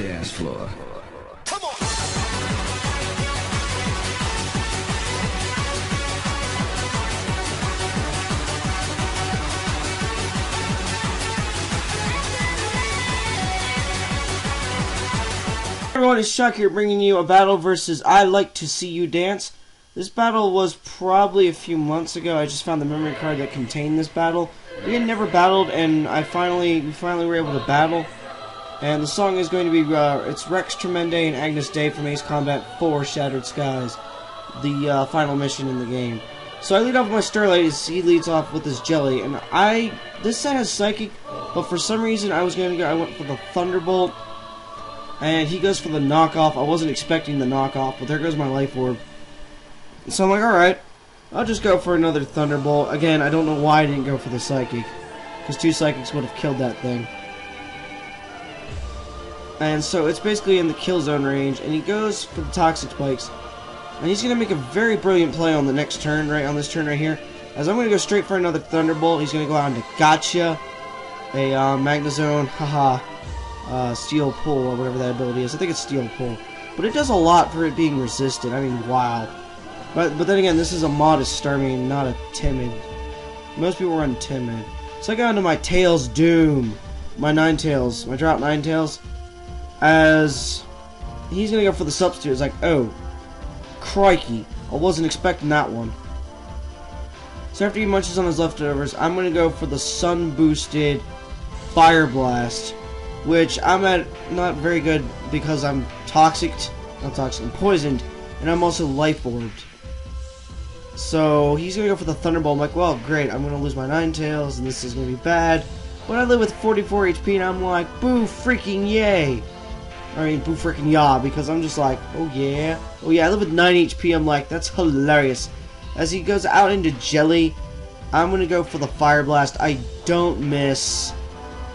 dance floor. Come on. Everyone, it's Chuck here bringing you a battle versus I Like to See You Dance. This battle was probably a few months ago. I just found the memory card that contained this battle. We had never battled, and we finally were able to battle. And the song is going to be, it's Rex Tremende and Agnes Day from Ace Combat 4 Shattered Skies, the final mission in the game. So I lead off with my Starlight as he leads off with his Jelly, and this set has Psychic, but for some reason I went for the Thunderbolt, and he goes for the knockoff. I wasn't expecting the knockoff, but there goes my Life Orb. So I'm like, alright, I'll just go for another Thunderbolt. Again, I don't know why I didn't go for the Psychic, because 2 Psychics would have killed that thing. And so it's basically in the kill zone range, and he goes for the Toxic Spikes. And he's going to make a very brilliant play on the next turn, right on this turn right here. As I'm going to go straight for another Thunderbolt, he's going to go out into Gotcha, a Magnezone, Steel Pull, or whatever that ability is. I think it's Steel Pull. But it does a lot for it being resisted. I mean, wow. But then again, this is a modest Starmie, not a Timid. Most people run Timid. So I go into my Tails Doom. My Ninetales. My Drought Ninetales. As he's going to go for the Substitute. It's like, oh, crikey. I wasn't expecting that one. So after he munches on his leftovers, I'm going to go for the Sun-boosted Fire Blast. Which I'm not very good because I'm I'm poisoned, and I'm also Life Orbed. So he's going to go for the Thunderbolt. I'm like, well, great, I'm going to lose my Ninetales, and this is going to be bad. But I live with 44 HP, and I'm like, boo freaking yay. I mean, boo freaking yah, because I'm just like, oh yeah, I live with 9 HP, I'm like, that's hilarious. As he goes out into Jelly, I'm going to go for the Fire Blast. I don't miss.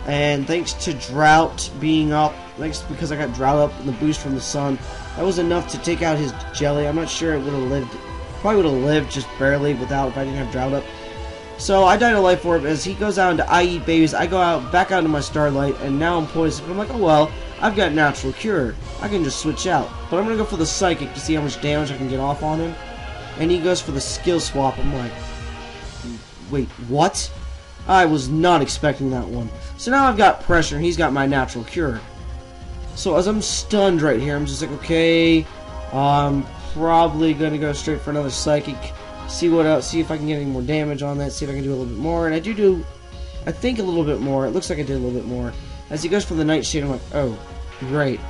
And thanks to Drought being up, because I got Drought up and the boost from the Sun, that was enough to take out his Jelly. I'm not sure it would have lived. Probably would have lived just barely without if I didn't have Drought up. So I died a Life Orb. As he goes out into I Eat Babies, I go back out into my Starlight, and now I'm poisoned. I'm like, oh well, I've got Natural Cure. I can just switch out. But I'm going to go for the Psychic to see how much damage I can get off on him. And he goes for the Skill Swap. I'm like, wait, what? I was not expecting that one. So now I've got Pressure, and he's got my Natural Cure. So as I'm stunned right here, I'm just like, okay, I'm probably going to go straight for another Psychic. See what else, see if I can get any more damage on that, see if I can do a little bit more. And I do, I think, a little bit more. It looks like I did a little bit more. As he goes for the Nightshade, I'm like, oh, great.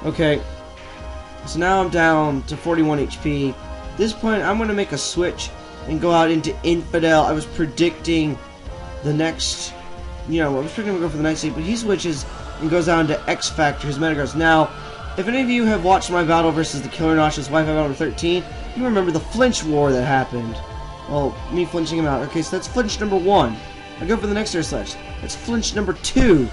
Okay, so now I'm down to 41 HP. At this point, I'm going to make a switch and go out into Infidel. I was predicting the next, I was predicting to go for the Nightshade, but he switches and goes down to X Factor, his Metagross. Now, if any of you have watched my battle versus the Killer Notch's Wi-Fi battle 13, you remember the flinch war that happened. Well, me flinching him out. Okay, so that's flinch number 1. I go for the next Air Slash. That's flinch number 2.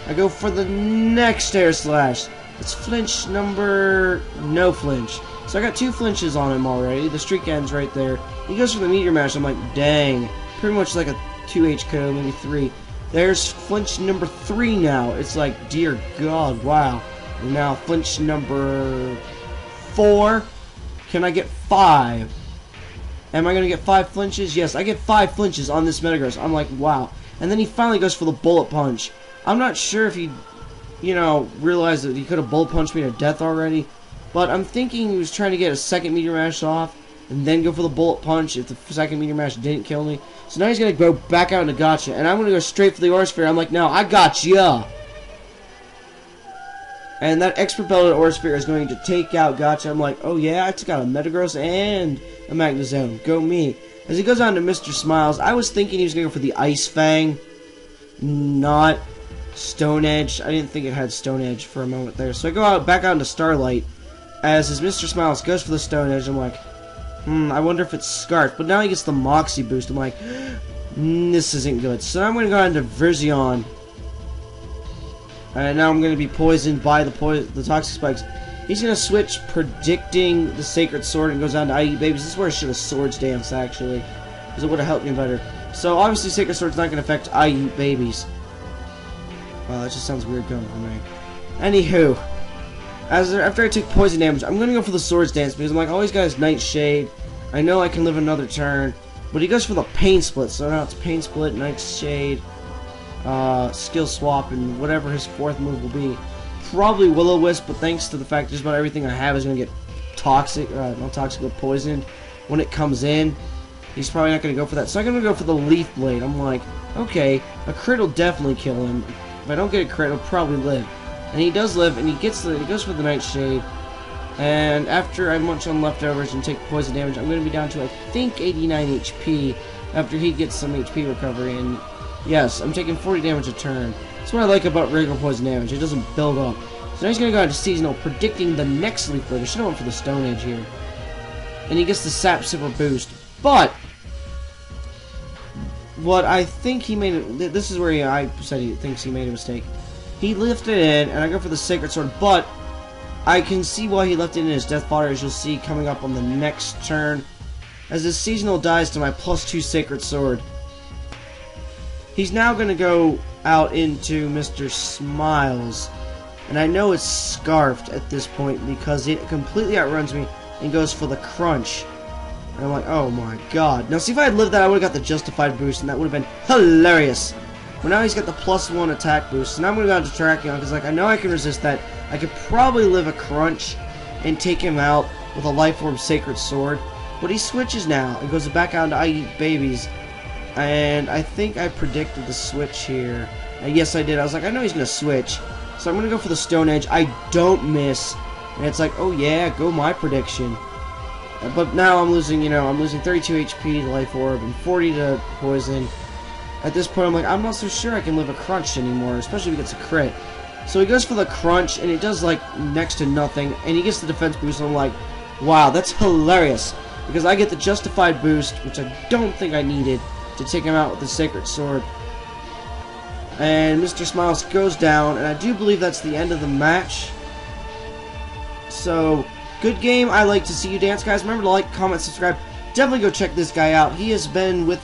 I go for the next Air Slash. That's flinch number... no flinch. So I got 2 flinches on him already. The streak ends right there. He goes for the Meteor Mash. I'm like, dang. Pretty much like a 2H KO, maybe 3. There's flinch number 3 now. It's like, dear God, wow. And now flinch number 4. Can I get 5? Am I going to get 5 flinches? Yes, I get 5 flinches on this Metagross. I'm like, wow. And then he finally goes for the Bullet Punch. I'm not sure if he, realized that he could have Bullet Punched me to death already. But I'm thinking he was trying to get a second Meteor Mash off and then go for the Bullet Punch if the second Meteor Mash didn't kill me. So now he's going to go back out into Gotcha. And I'm going to go straight for the Aura Sphere. I'm like, no, I got ya. And that X-Propelled Aura Sphere is going to take out Gotcha. I'm like, oh yeah, I took out a Metagross and a Magnezone. Go me. As he goes on to Mr. Smiles, I was thinking he was going to go for the Ice Fang, not Stone Edge. I didn't think it had Stone Edge for a moment there. So I go back out into Starlight. As his Mr. Smiles goes for the Stone Edge, I'm like, I wonder if it's Scarf. But now he gets the Moxie boost. I'm like, this isn't good. So I'm going to go into Verzion. And now I'm going to be poisoned by the Toxic Spikes. He's going to switch, predicting the Sacred Sword, and goes down to I Eat Babies. This is where I should have Swords Dance, actually, because it would have helped me better. So, obviously, Sacred Sword's not going to affect I Eat Babies. Wow, that just sounds weird coming from me. Anywho, After I take poison damage, I'm gonna go for the Swords Dance because I'm like, oh, he's got his Nightshade. I know I can live another turn, but he goes for the Pain Split. So now it's Pain Split, Nightshade, Skill Swap, and whatever his fourth move will be. Probably Will-O-Wisp, but thanks to the fact just about everything I have is gonna get toxic, not toxic, but poisoned when it comes in. He's probably not gonna go for that. So I'm gonna go for the Leaf Blade. I'm like, okay, a crit will definitely kill him. If I don't get a crit, he'll probably live. And he does live, and he goes for the Nightshade. And after I munch on leftovers and take poison damage, I'm going to be down to, I think, 89 HP after he gets some HP recovery. And yes, I'm taking 40 damage a turn. That's what I like about regular poison damage. It doesn't build up. So now he's going to go into Seasonal, predicting the next Leaf Blade. I should have went for the Stone Edge here. And he gets the Sap Sipper boost. But what I think he made, this is where I said he thinks he made a mistake. He lifted in, and I go for the Sacred Sword, but I can see why he left it in his Death Fodder, as you'll see coming up on the next turn. As his Seasonal dies to my +2 Sacred Sword, he's now going to go out into Mr. Smiles. And I know it's Scarfed at this point because it completely outruns me and goes for the Crunch. And I'm like, oh my god. Now see, if I had lived that, I would have got the Justified boost, and that would have been hilarious. But now he's got the +1 attack boost. So now I'm going to go down to Terrakion because, like, I know I can resist that. I could probably live a Crunch and take him out with a Life Orb Sacred Sword. But he switches now and goes back out to I Eat Babies. And I think I predicted the switch here. Yes, I did. I was like, I know he's going to switch. So I'm going to go for the Stone Edge. I don't miss. And it's like, oh yeah, go my prediction. But now I'm losing, you know, I'm losing 32 HP to Life Orb and 40 to Poison. At this point, I'm like, I'm not so sure I can live a Crunch anymore, especially if he gets a crit. So he goes for the Crunch, and it does, like, next to nothing, and he gets the defense boost, and I'm like, wow, that's hilarious. Because I get the Justified boost, which I don't think I needed, to take him out with the Sacred Sword. And Mr. Smiles goes down, and I do believe that's the end of the match. So, good game. I like to see you dance, guys. Remember to like, comment, subscribe. Definitely go check this guy out. He has been with me